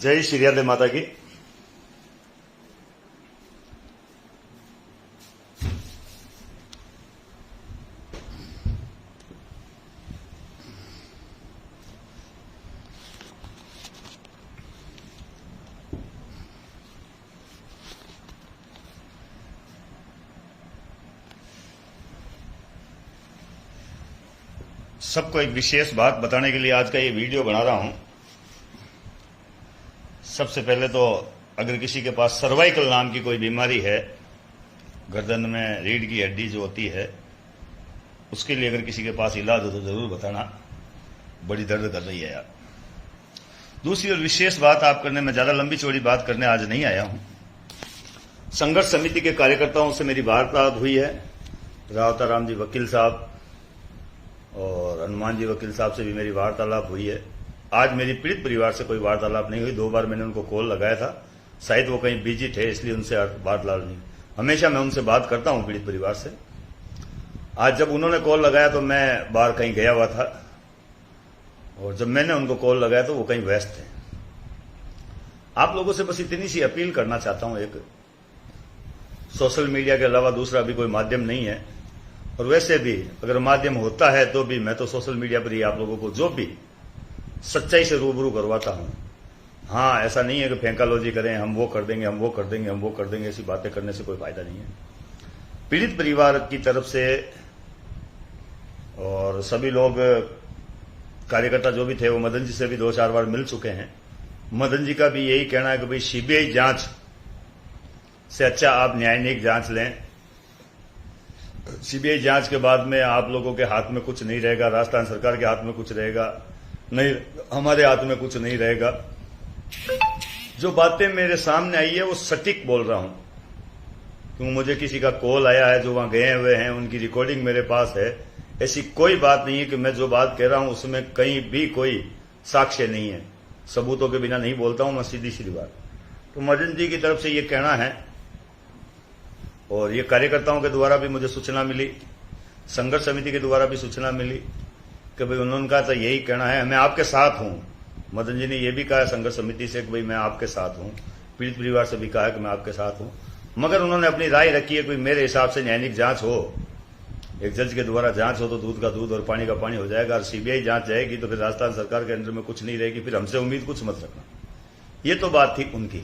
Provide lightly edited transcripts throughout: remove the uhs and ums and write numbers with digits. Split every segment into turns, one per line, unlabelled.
जय श्री राधे माता की। सबको एक विशेष बात बताने के लिए आज का ये वीडियो बना रहा हूं। सबसे पहले तो अगर किसी के पास सर्वाइकल नाम की कोई बीमारी है, गर्दन में रीढ़ की हड्डी जो होती है, उसके लिए अगर किसी के पास इलाज हो तो जरूर बताना, बड़ी दर्द कर रही है यार। दूसरी और विशेष बात आप करने में, ज्यादा लंबी चौड़ी बात करने आज नहीं आया हूं। संघर्ष समिति के कार्यकर्ताओं से मेरी वार्तालाप हुई है। रावताराम जी वकील साहब और हनुमान जी वकील साहब से भी मेरी वार्तालाप हुई है। आज मेरी पीड़ित परिवार से कोई वार्तालाप नहीं हुई। 2 बार मैंने उनको कॉल लगाया था, शायद वो कहीं बिजी थे इसलिए उनसे वार्तालाप नहीं। हमेशा मैं उनसे बात करता हूं पीड़ित परिवार से। आज जब उन्होंने कॉल लगाया तो मैं बाहर कहीं गया हुआ था, और जब मैंने उनको कॉल लगाया तो वो कहीं व्यस्त थे। आप लोगों से बस इतनी सी अपील करना चाहता हूं, एक सोशल मीडिया के अलावा दूसरा भी कोई माध्यम नहीं है, और वैसे भी अगर माध्यम होता है तो भी मैं तो सोशल मीडिया पर ही आप लोगों को जो भी सच्चाई से रूबरू करवाता हूं। हाँ, ऐसा नहीं है कि फेंकालोजी करें, हम वो कर देंगे, हम वो कर देंगे, हम वो कर देंगे, ऐसी बातें करने से कोई फायदा नहीं है। पीड़ित परिवार की तरफ से और सभी लोग कार्यकर्ता जो भी थे वो मदन जी से भी 2-4 बार मिल चुके हैं। मदन जी का भी यही कहना है कि भाई सीबीआई जांच से अच्छा आप न्यायिक जांच लें। सीबीआई जांच के बाद में आप लोगों के हाथ में कुछ नहीं रहेगा, राजस्थान सरकार के हाथ में कुछ रहेगा नहीं, हमारे हाथ में कुछ नहीं रहेगा। जो बातें मेरे सामने आई है वो सटीक बोल रहा हूं, क्योंकि मुझे किसी का कॉल आया है, जो वहां गए हुए हैं, उनकी रिकॉर्डिंग मेरे पास है। ऐसी कोई बात नहीं है कि मैं जो बात कह रहा हूं उसमें कहीं भी कोई साक्ष्य नहीं है। सबूतों के बिना नहीं बोलता हूं मैं, सीधी सीधी बात। तो मदन जी की तरफ से ये कहना है, और ये कार्यकर्ताओं के द्वारा भी मुझे सूचना मिली, संघर्ष समिति के द्वारा भी सूचना मिली कि भाई उन्होंने कहा था यही कहना है, मैं आपके साथ हूं। मदन जी ने यह भी कहा है संघर्ष समिति से कि भाई मैं आपके साथ हूं। पीड़ित परिवार से भी कहा है कि मैं आपके साथ हूं, मगर उन्होंने अपनी राय रखी है कि मेरे हिसाब से न्यायिक जांच हो, एक जज के द्वारा जांच हो तो दूध का दूध और पानी का पानी हो जाएगा। और सीबीआई जांच जाएगी तो फिर राजस्थान सरकार के अंडर में कुछ नहीं रहेगी, फिर हमसे उम्मीद कुछ मत रखना। ये तो बात थी उनकी।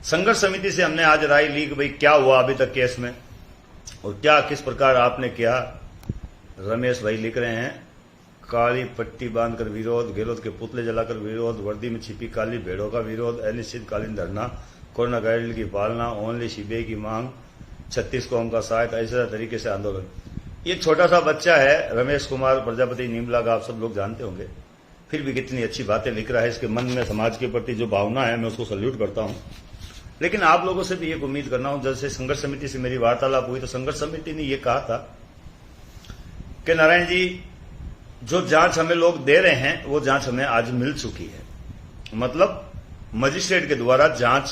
संघर्ष समिति से हमने आज राय ली कि भाई क्या हुआ अभी तक केस में, और क्या किस प्रकार आपने किया। रमेश भाई लिख रहे हैं, काली पट्टी बांधकर विरोध, गहलोत के पुतले जलाकर विरोध, वर्दी में छिपी काली भेड़ों का विरोध, अनिश्चितकालीन धरना, कोरोना गाइडलाइन की पालना, ओनली सीबीआई की मांग, 36 कौम का साथ, ऐसे तरीके से आंदोलन। ये छोटा सा बच्चा है रमेश कुमार प्रजापति नीमला का, आप सब लोग जानते होंगे, फिर भी कितनी अच्छी बातें लिख रहा है। इसके मन में समाज के प्रति जो भावना है, मैं उसको सल्यूट करता हूं। लेकिन आप लोगों से भी एक उम्मीद करना हूं, जैसे संघर्ष समिति से मेरी वार्तालाप हुई तो संघर्ष समिति ने यह कहा था कि नारायण जी, जो जांच हमें लोग दे रहे हैं वो जांच हमें आज मिल चुकी है। मतलब मजिस्ट्रेट के द्वारा जांच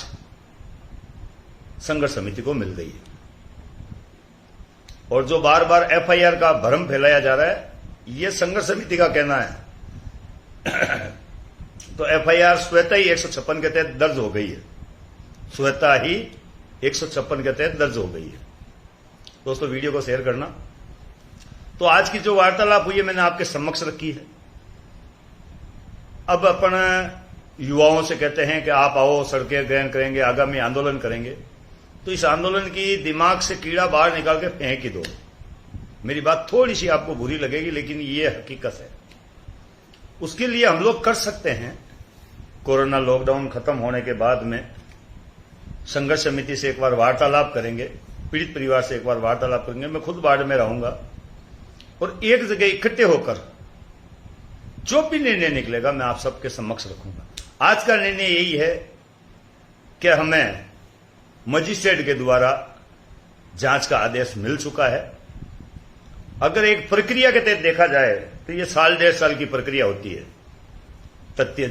संघर्ष समिति को मिल गई है, और जो बार बार एफआईआर का भ्रम फैलाया जा रहा है, यह संघर्ष समिति का कहना है। तो एफआईआर स्वतः ही 156 के तहत दर्ज हो गई है, स्वतः ही 156 के तहत दर्ज हो गई है। दोस्तों, वीडियो को शेयर करना। तो आज की जो वार्तालाप हुई है मैंने आपके समक्ष रखी है। अब अपन युवाओं से कहते हैं कि आप आओ, सड़कें ग्रहण करेंगे, आगामी आंदोलन करेंगे, तो इस आंदोलन की दिमाग से कीड़ा बाहर निकाल के फेंक ही दो। मेरी बात थोड़ी सी आपको बुरी लगेगी, लेकिन ये हकीकत है। उसके लिए हम लोग कर सकते हैं। कोरोना लॉकडाउन खत्म होने के बाद में संघर्ष समिति से एक बार वार्तालाप करेंगे, पीड़ित परिवार से एक बार वार्तालाप करेंगे। मैं खुद बाढ़ में रहूंगा और एक जगह इकट्ठे होकर जो भी निर्णय निकलेगा मैं आप सबके समक्ष रखूंगा। आज का निर्णय यही है कि हमें मजिस्ट्रेट के द्वारा जांच का आदेश मिल चुका है। अगर एक प्रक्रिया के तहत देखा जाए तो ये 1.5 साल की प्रक्रिया होती है। तथ्य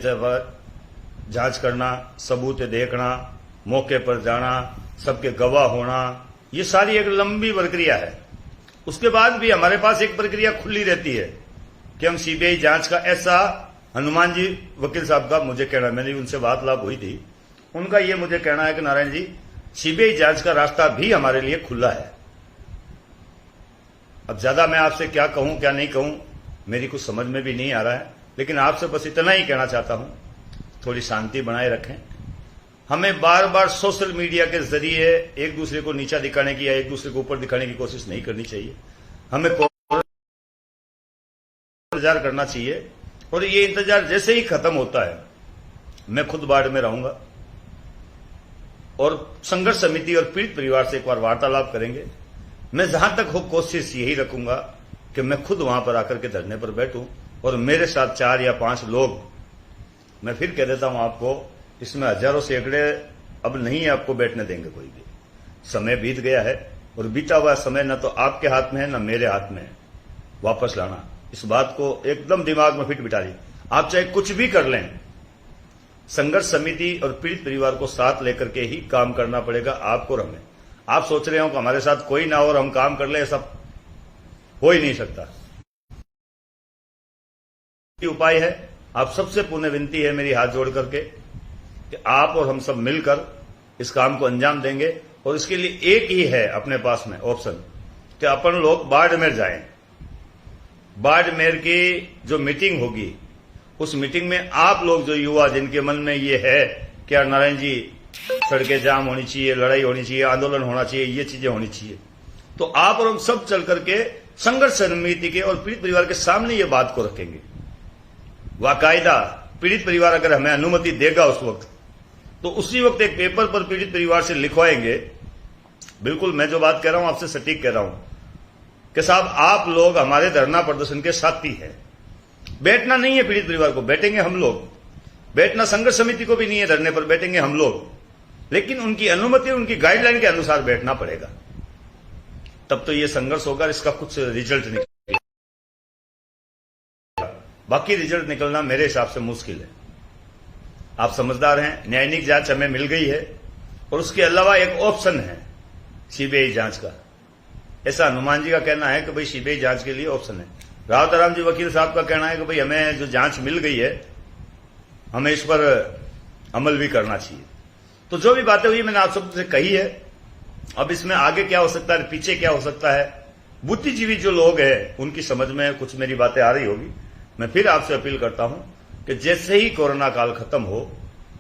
जांच करना, सबूत देखना, मौके पर जाना, सबके गवाह होना, ये सारी एक लंबी प्रक्रिया है। उसके बाद भी हमारे पास एक प्रक्रिया खुली रहती है कि हम सीबीआई जांच का ऐसा हनुमान जी वकील साहब का मुझे कहना, मैंने उनसे वार्तालाप हुई थी, उनका ये मुझे कहना है कि नारायण जी, सीबीआई जांच का रास्ता भी हमारे लिए खुला है। अब ज्यादा मैं आपसे क्या कहूं क्या नहीं कहूं, मेरी कुछ समझ में भी नहीं आ रहा है, लेकिन आपसे बस इतना ही कहना चाहता हूं, थोड़ी शांति बनाए रखें। हमें बार बार सोशल मीडिया के जरिए एक दूसरे को नीचा दिखाने की या एक दूसरे को ऊपर दिखाने की कोशिश नहीं करनी चाहिए। हमें इंतजार करना चाहिए, और ये इंतजार जैसे ही खत्म होता है, मैं खुद बाढ़ में रहूंगा और संघर्ष समिति और पीड़ित परिवार से एक बार वार्तालाप करेंगे। मैं जहां तक हो कोशिश यही रखूंगा कि मैं खुद वहां पर आकर के धरने पर बैठूं और मेरे साथ 4 या 5 लोग, मैं फिर कह देता हूं आपको, इसमें हजारों सैकड़े अब नहीं है आपको बैठने देंगे कोई भी। समय बीत गया है और बीता हुआ समय न तो आपके हाथ में है न मेरे हाथ में है वापस लाना। इस बात को एकदम दिमाग में फिट बिठा ली। आप चाहे कुछ भी कर लें, संघर्ष समिति और पीड़ित परिवार को साथ लेकर के ही काम करना पड़ेगा आपको और हमें। आप सोच रहे हो कि हमारे साथ कोई ना हो और हम काम कर ले, ऐसा हो ही नहीं सकता। उपाय है, आप सबसे पुण्य विनती है मेरी हाथ जोड़ करके कि आप और हम सब मिलकर इस काम को अंजाम देंगे। और इसके लिए एक ही है अपने पास में ऑप्शन कि अपन लोग बाड़मेर जाएं। बाड़मेर की जो मीटिंग होगी, उस मीटिंग में आप लोग जो युवा जिनके मन में ये है कि यार नारायण जी, सड़कें जाम होनी चाहिए, लड़ाई होनी चाहिए, आंदोलन होना चाहिए, ये चीजें होनी चाहिए, तो आप और हम सब चल करके संघर्ष समिति के और पीड़ित परिवार के सामने ये बात को रखेंगे। वाकायदा पीड़ित परिवार अगर हमें अनुमति देगा उस वक्त, तो उसी वक्त एक पेपर पर पीड़ित परिवार से लिखवाएंगे। बिल्कुल मैं जो बात कह रहा हूं आपसे सटीक कह रहा हूं कि साहब आप लोग हमारे धरना प्रदर्शन के साथी हैं। बैठना नहीं है पीड़ित परिवार को, बैठेंगे हम लोग। बैठना संघर्ष समिति को भी नहीं है, धरने पर बैठेंगे हम लोग, लेकिन उनकी अनुमति, उनकी गाइडलाइन के अनुसार बैठना पड़ेगा। तब तो ये संघर्ष होगा, इसका कुछ रिजल्ट निकलेगा। बाकी रिजल्ट निकलना मेरे हिसाब से मुश्किल है। आप समझदार हैं, न्यायिक जांच हमें मिल गई है और उसके अलावा एक ऑप्शन है सीबीआई जांच का। ऐसा हनुमान जी का कहना है कि भाई सीबीआई जांच के लिए ऑप्शन है। रावतराम जी वकील साहब का कहना है कि भाई हमें जो जांच मिल गई है, हमें इस पर अमल भी करना चाहिए। तो जो भी बातें हुई मैंने आप सबसे कही है। अब इसमें आगे क्या हो सकता है, पीछे क्या हो सकता है, बुद्धिजीवी जो लोग हैं उनकी समझ में कुछ मेरी बातें आ रही होगी। मैं फिर आपसे अपील करता हूं कि जैसे ही कोरोना काल खत्म हो,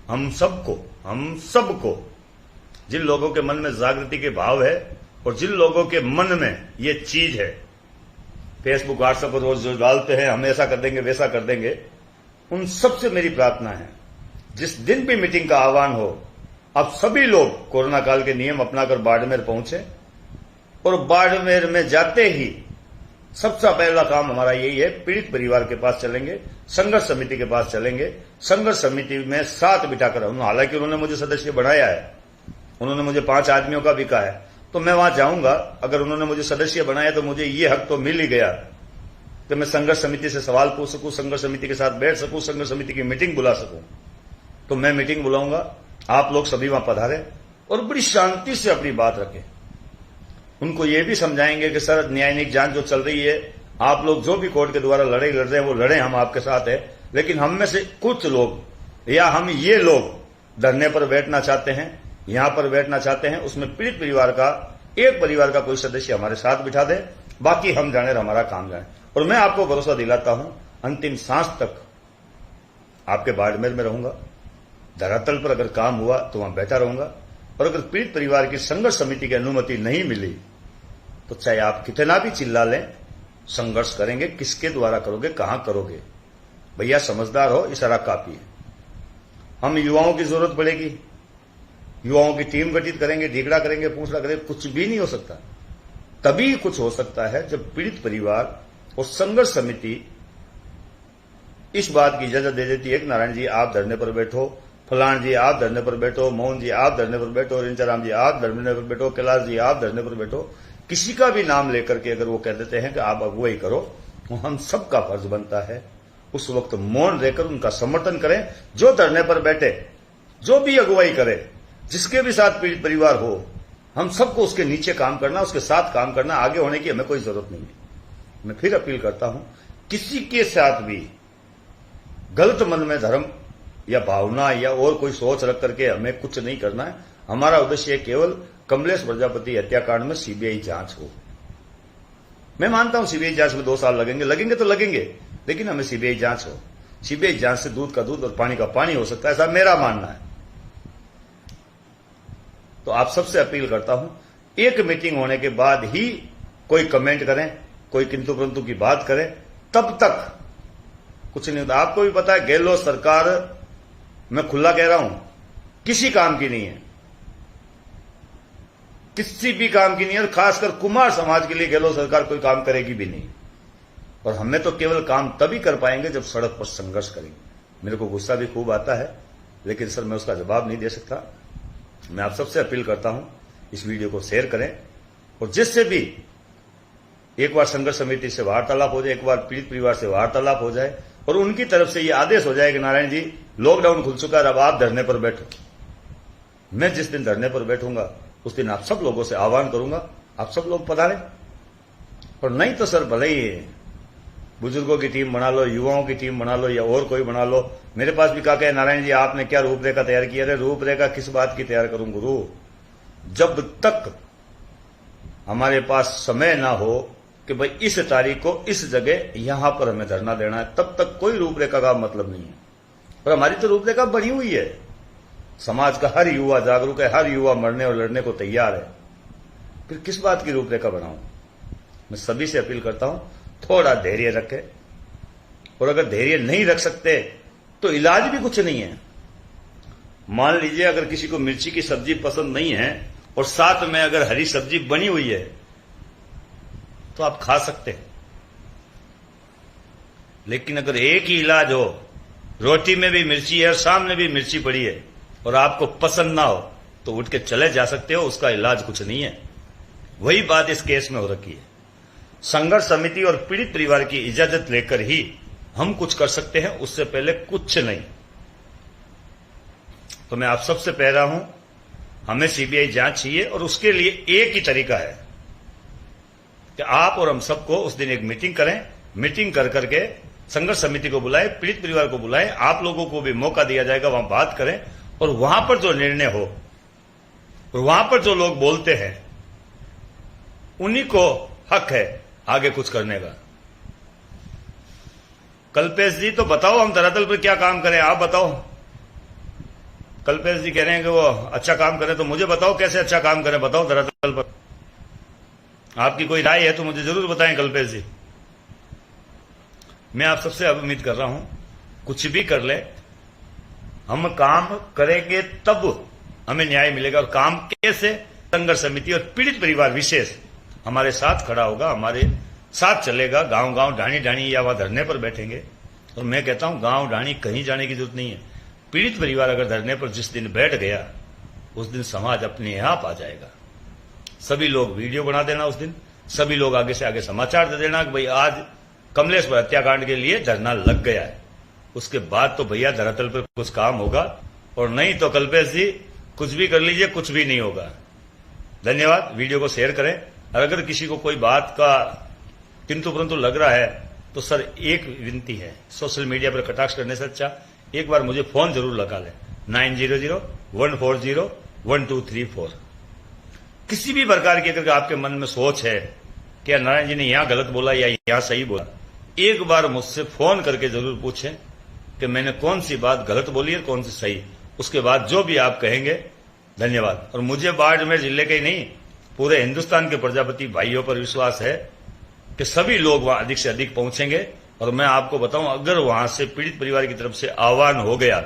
हम सबको जिन लोगों के मन में जागृति के भाव है और जिन लोगों के मन में ये चीज है, फेसबुक व्हाट्सएप पर रोज जो डालते हैं हम ऐसा कर देंगे वैसा कर देंगे, उन सबसे मेरी प्रार्थना है जिस दिन भी मीटिंग का आह्वान हो, आप सभी लोग कोरोना काल के नियम अपनाकर बाड़मेर पहुंचे। और बाड़मेर में जाते ही सबसे पहला काम हमारा यही है, पीड़ित परिवार के पास चलेंगे, संघर्ष समिति के पास चलेंगे। संघर्ष समिति में साथ बिठाकर, हालांकि उन्होंने मुझे सदस्य बनाया है, उन्होंने मुझे 5 आदमियों का भी कहा है, तो मैं वहां जाऊंगा। अगर उन्होंने मुझे सदस्य बनाया तो मुझे ये हक तो मिल ही गया कि मैं संघर्ष समिति से सवाल पूछ सकूं, संघर्ष समिति के साथ बैठ सकूं, संघर्ष समिति की मीटिंग बुला सकूं। तो मैं मीटिंग बुलाऊंगा, आप लोग सभी वहां पधारें और बड़ी शांति से अपनी बात रखें। उनको ये भी समझाएंगे कि सर न्यायिक जांच जो चल रही है, आप लोग जो भी कोर्ट के द्वारा लड़ाई लड़ रहे हैं वो लड़े, हम आपके साथ है, लेकिन हम में से कुछ लोग या हम ये लोग धरने पर बैठना चाहते हैं, यहां पर बैठना चाहते हैं, उसमें पीड़ित परिवार का एक परिवार का कोई सदस्य हमारे साथ बिठा दे, बाकी हम जाने हमारा काम जाने। और मैं आपको भरोसा दिलाता हूं, अंतिम सांस तक आपके बाड़मेर में रहूंगा। धरातल पर अगर काम हुआ तो वहां बैठा रहूंगा। और अगर पीड़ित परिवार की संघर्ष समिति की अनुमति नहीं मिली तो चाहे आप कितना भी चिल्ला लें, संघर्ष करेंगे। किसके द्वारा करोगे, कहां करोगे? भैया समझदार हो, इशारा काफी है। हम युवाओं की जरूरत पड़ेगी, युवाओं की टीम गठित करेंगे, ढीकड़ा करेंगे, पूछड़ा करेंगे, कुछ भी नहीं हो सकता। तभी कुछ हो सकता है जब पीड़ित परिवार और संघर्ष समिति इस बात की इजाजत दे देती है कि नारायण जी आप धरने पर बैठो, फलान जी आप धरने पर बैठो, मोहन जी आप धरने पर बैठो, रिंचाराम जी आप धरने पर बैठो, कैलाश जी आप धरने पर बैठो। किसी का भी नाम लेकर के अगर वो कह देते हैं कि आप अगुवाई करो, वो हम सबका फर्ज बनता है उस वक्त मौन रहकर उनका समर्थन करें। जो धरने पर बैठे, जो भी अगुवाई करे, जिसके भी साथ पीड़ित परिवार हो, हम सबको उसके नीचे काम करना, उसके साथ काम करना। आगे होने की हमें कोई जरूरत नहीं है। मैं फिर अपील करता हूं, किसी के साथ भी गलत मन में धर्म या भावना या और कोई सोच रख करके हमें कुछ नहीं करना है। हमारा उद्देश्य केवल कमलेश प्रजापति हत्याकांड में सीबीआई जांच हो। मैं मानता हूं सीबीआई जांच में 2 साल लगेंगे तो लगेंगे, लेकिन हमें सीबीआई जांच हो। सीबीआई जांच से दूध का दूध और पानी का पानी हो सकता है, ऐसा मेरा मानना है। तो आप सबसे अपील करता हूं, एक मीटिंग होने के बाद ही कोई कमेंट करें, कोई किंतु परंतु की बात करें, तब तक कुछ नहीं होता। आपको भी पता है गहलोत सरकार, मैं खुला कह रहा हूं, किसी काम की नहीं है, किसी भी काम की नहीं है। और खासकर कुमार समाज के लिए गहलोत सरकार कोई काम करेगी भी नहीं। और हमें तो केवल काम तभी कर पाएंगे जब सड़क पर संघर्ष करेंगे। मेरे को गुस्सा भी खूब आता है, लेकिन सर मैं उसका जवाब नहीं दे सकता। मैं आप सबसे अपील करता हूं, इस वीडियो को शेयर करें, और जिससे भी एक बार संघर्ष समिति से वार्तालाप हो जाए, एक बार पीड़ित परिवार से वार्तालाप हो जाए, और उनकी तरफ से यह आदेश हो जाए कि नारायण जी लॉकडाउन खुल चुका है, अब आप धरने पर बैठो। मैं जिस दिन धरने पर बैठूंगा उस दिन आप सब लोगों से आह्वान करूंगा, आप सब लोग पधारें। और नहीं तो सर भले ही बुजुर्गों की टीम बना लो, युवाओं की टीम बना लो, या और कोई बना लो। मेरे पास भी कहा नारायण जी आपने क्या रूपरेखा तैयार की? अरे रूपरेखा किस बात की तैयार करूं गुरु? जब तक हमारे पास समय ना हो कि भाई इस तारीख को इस जगह यहां पर हमें धरना देना है, तब तक कोई रूपरेखा का मतलब नहीं है। और हमारी तो रूपरेखा बनी हुई है। समाज का हर युवा जागरूक है, हर युवा मरने और लड़ने को तैयार है। फिर किस बात की रूपरेखा बनाऊं? मैं सभी से अपील करता हूं, थोड़ा धैर्य रखें। और अगर धैर्य नहीं रख सकते तो इलाज भी कुछ नहीं है। मान लीजिए अगर किसी को मिर्ची की सब्जी पसंद नहीं है और साथ में अगर हरी सब्जी बनी हुई है तो आप खा सकते हैं। लेकिन अगर एक ही इलाज हो, रोटी में भी मिर्ची है और सामने भी मिर्ची पड़ी है, और आपको पसंद ना हो तो उठ के चले जा सकते हो, उसका इलाज कुछ नहीं है। वही बात इस केस में हो रखी है। संघर्ष समिति और पीड़ित परिवार की इजाजत लेकर ही हम कुछ कर सकते हैं, उससे पहले कुछ नहीं। तो मैं आप सबसे कह रहा हूं, हमें सीबीआई जांच चाहिए, और उसके लिए एक ही तरीका है कि आप और हम सबको उस दिन एक मीटिंग करें। मीटिंग कर करके संघर्ष समिति को बुलाएं, पीड़ित परिवार को बुलाएं, आप लोगों को भी मौका दिया जाएगा, वहां बात करें। और वहां पर जो निर्णय हो और वहां पर जो लोग बोलते हैं उन्हीं को हक है आगे कुछ करने का। कल्पेश जी तो बताओ हम धरातल पर क्या काम करें, आप बताओ। कल्पेश जी कह रहे हैं कि वो अच्छा काम करें, तो मुझे बताओ कैसे अच्छा काम करें, बताओ धरातल पर। आपकी कोई राय है तो मुझे जरूर बताएं कल्पेश जी। मैं आप सबसे उम्मीद कर रहा हूं, कुछ भी कर ले, हम काम करेंगे तब हमें न्याय मिलेगा। और काम कैसे? संघर्ष समिति और पीड़ित परिवार विशेष हमारे साथ खड़ा होगा, हमारे साथ चलेगा। गांव गांव ढाणी ढाणी या वहां धरने पर बैठेंगे। और मैं कहता हूं गांव ढाणी कहीं जाने की जरूरत नहीं है। पीड़ित परिवार अगर धरने पर जिस दिन बैठ गया, उस दिन समाज अपने आप आ जाएगा। सभी लोग वीडियो बना देना उस दिन, सभी लोग आगे से आगे समाचार दे देना कि भाई आज कमलेश पर हत्याकांड के लिए धरना लग गया है। उसके बाद तो भैया धरातल पर कुछ काम होगा, और नहीं तो कल्पेश जी कुछ भी कर लीजिए, कुछ भी नहीं होगा। धन्यवाद। वीडियो को शेयर करें। और अगर किसी को कोई बात का किंतु परंतु लग रहा है तो सर एक विनती है, सोशल मीडिया पर कटाक्ष करने से अच्छा एक बार मुझे फोन जरूर लगा लें, 9001401234। किसी भी प्रकार की अगर आपके मन में सोच है कि नारायण जी ने यहां गलत बोला या यहां सही बोला, एक बार मुझसे फोन करके जरूर पूछें कि मैंने कौन सी बात गलत बोली है, कौन सी सही। उसके बाद जो भी आप कहेंगे, धन्यवाद। और मुझे बाड़मेर जिले के ही नहीं, पूरे हिंदुस्तान के प्रजापति भाइयों पर विश्वास है कि सभी लोग वहां अधिक से अधिक पहुंचेंगे। और मैं आपको बताऊं, अगर वहां से पीड़ित परिवार की तरफ से आह्वान हो गया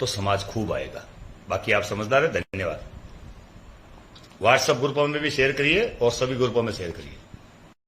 तो समाज खूब आएगा। बाकी आप समझदार है। धन्यवाद। व्हाट्सएप ग्रुपों में भी शेयर करिए और सभी ग्रुपों में शेयर करिए।